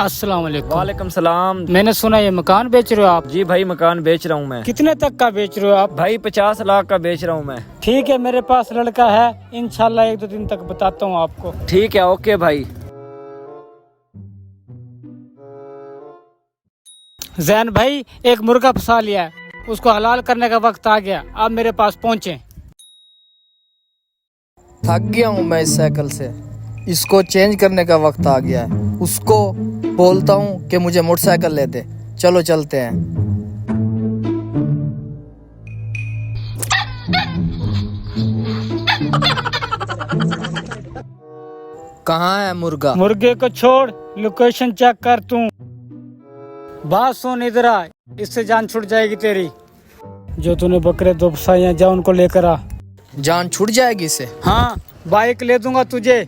अस्सलाम वालेकुम। वालेकुम सलाम। मैंने सुना ये मकान बेच रहे हो आप? जी भाई मकान बेच रहा हूँ मैं। कितने तक का बेच रहे हो आप? भाई 50 लाख का बेच रहा हूँ मैं। ठीक है, मेरे पास लड़का है, इंशाल्लाह 1-2 दिन तक बताता हूँ आपको। ठीक है, ओके भाई। जैन भाई, एक मुर्गा फंसा लिया है, उसको हलाल करने का वक्त आ गया, आप मेरे पास पहुँचे। थक गया हूँ मैं इस साइकिल से, इसको चेंज करने का वक्त आ गया है। उसको बोलता हूँ कि मुझे मोटरसाइकिल ले दे, चलो चलते हैं। कहाँ है मुर्गा? मुर्गे को छोड़, लोकेशन चेक कर तू। बात सुन, इधर आ, इससे जान छूट जाएगी तेरी। जो तूने बकरे दो फंसाए हैं, जा उनको लेकर आ। जान छूट जाएगी इसे? हाँ, बाइक ले दूंगा तुझे।